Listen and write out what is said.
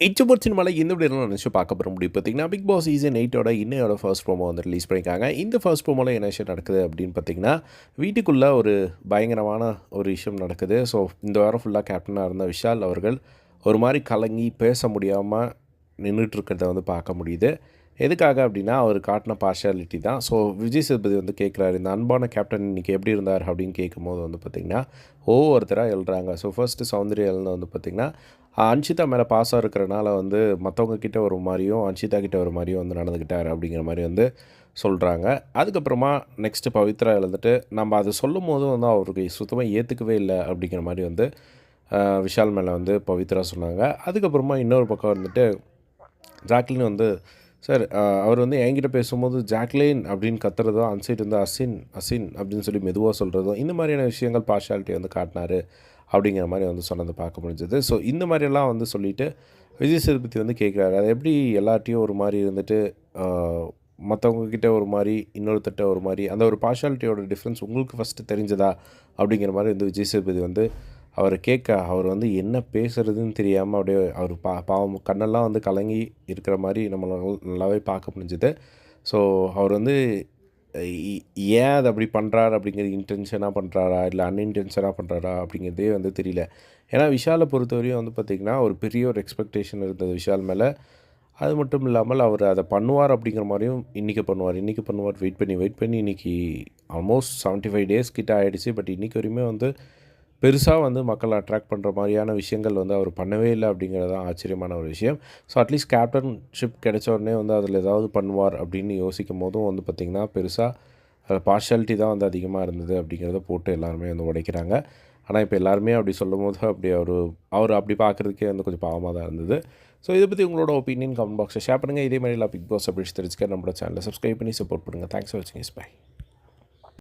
இச்சபோட் சினிமால இந்த வீடியோல நினைச்சு பார்க்க போற முடியும் பார்த்தீங்கன்னா, பிக் பாஸ் சீசன் 8ஓட இன்னையோட ஃபர்ஸ்ட் ப்ரோமோ வந்து ரிலீஸ் பண்ணியிருக்காங்க. இந்த ஃபர்ஸ்ட் ப்ரோமோல என்ன விஷயம் நடக்குது அப்படின்னு பார்த்தீங்கன்னா, வீட்டுக்குள்ள ஒரு பயங்கரமான ஒரு விஷயம் நடக்குது. ஸோ இந்த வாரம் ஃபுல்லா கேப்டனா இருந்த விஷால் அவர்கள் ஒரு மாரி கலங்கி பேச முடியாம நின்னுட்டு இருக்கிறத வந்து பார்க்க முடியுது. எதுக்காக அப்படின்னா, அவர் காட்டின பார்ஷியாலிட்டி தான். ஸோ விஜய் சேதுபதி வந்து கேட்குறாரு, "இந்த அன்பான கேப்டன் இன்னைக்கு எப்படி இருந்தார்?" அப்படின்னு கேட்கும்போது வந்து பார்த்தீங்கன்னா, ஒவ்வொருத்தரா எழுறாங்க. ஸோ ஃபர்ஸ்ட்டு சௌந்தர்யா எழுந்து வந்து பார்த்தீங்கன்னா, அன்ஷிதா மேலே பாசம் இருக்கிறனால வந்து மற்றவங்க கிட்ட ஒரு மாரியும், அன்ஷிதா கிட்ட ஒரு மாரியும் வந்து நடந்துக்கிட்டார் அப்படிங்கிற மாரி வந்து சொல்கிறாங்க. அதுக்கப்புறமா நெக்ஸ்ட்டு பவித்ரா எழுந்துட்டு, நம்ம அதை சொல்லும்போதும் வந்து அவருக்கு சுத்தமா ஏற்றுக்கவே இல்ல அப்படிங்கிற மாரி வந்து விஷால் மேலே வந்து பவித்ரா சொன்னாங்க. அதுக்கப்புறமா இன்னொரு பக்கம் வந்துட்டு ஜாக்லின் வந்து சார் அவர் வந்து என்கிட்ட பேசும்போது ஜாக்லின் அப்படின்னு கத்துறதும், அந்த சைடு வந்து அசின், அசின் அப்படின்னு சொல்லி மெதுவா சொல்றதும், இந்த மாதிரியான விஷயங்கள் பார்ஷியாலிட்டி வந்து காட்டினாரு அப்படிங்கிற மாரி வந்து சொன்னத பார்க்க முடிஞ்சது. ஸோ இந்த மாதிரியெல்லாம் வந்து சொல்லிட்டு விஜய் சேதுபதி வந்து கேட்குறாரு. அது எப்படி எல்லார்ட்டயும் ஒரு மாரி இருந்துட்டு மத்தவங்க கிட்ட ஒரு மாரி, இன்னொருத்தர்ட்ட ஒரு மாரி, அந்த ஒரு பார்ஷியாலிட்டியோட டிஃப்ரென்ஸ் உங்களுக்கு ஃபஸ்ட்டு தெரிஞ்சதா? அப்படிங்கிற மாரி வந்து விஜய் சேதுபதி வந்து அவர கேட்க, அவர் வந்து என்ன பேசுறதுன்னு தெரியாம அப்படியே அவர் பாவம் கண்ணெல்லாம் வந்து கலங்கி இருக்கிற மாரி நம்மளால நல்லாவே பார்க்க முடிஞ்சது. ஸோ அவர் வந்து இ ஏன் அத அப்படி பண்றாரு அப்படிங்கிறது இன்டென்ஷனா பண்றாரா? இல்ல அன்இன்டென்ஷனா பண்றாரா? அப்படிங்கிறதே வந்து தெரியல. ஏன்னா விஷால பொறுத்தவரையும் வந்து பார்த்தீங்கன்னா, ஒரு பெரிய ஒரு எக்ஸ்பெக்டேஷன் இருந்தது விஷால் மேல. அது மட்டும் இல்லாமல் அவர் அத பண்ணுவார் அப்படிங்கிற மாரியும் இன்னைக்கு பண்ணுவார், இன்னைக்கு பண்ணுவார் வெயிட் பண்ணி, வெயிட் பண்ணி இன்னைக்கு ஆல்மோஸ்ட் 75 டேஸ் கிட்ட ஆயிடுச்சு. பட் இன்னைக்கு வரையுமே வந்து பெருசா வந்து மக்கள அட்ராக்ட் பண்ற மாரியான விஷயங்கள் வந்து அவர் பண்ணவே இல்ல அப்படிங்கிறது தான் ஆச்சரியமான ஒரு விஷயம். ஸோ அட்லீஸ்ட் கேப்டன்ஷிப் கிடைச்ச உடனே வந்து அதில ஏதாவது பண்ணுவார் அப்படின்னு யோசிக்கும்போதும் வந்து பார்த்திங்கன்னா, பெருசா பார்ஷியாலிட்டி தான் வந்து அதிகமா இருந்தது அப்படிங்கிறத போட்டு எல்லாருமே வந்து உடைக்கிறாங்க. ஆனா, இப்ப எல்லாருமே அப்படி சொல்லும்போது அப்படி அவரு அப்படி பார்க்குறதுக்கே வந்து கொஞ்சம் பாவமா தான் இருந்தது. ஸோ இத பத்தி உங்களோட ஒப்பீனியன் கமெண்ட் பாக்ஸ்ல ஷேர் பண்ணுங்க. இதே மாரி எல்லா பிக் பாஸ் அப்டேட்ஸ் தெரிஞ்சுக்க நம்மளோட சேனல சப்ஸ்கிரைப் பண்ணி சப்போர்ட் பண்ணுங்க. தேங்க்ஸ் ஃபார் வாட்சிங். Yes by.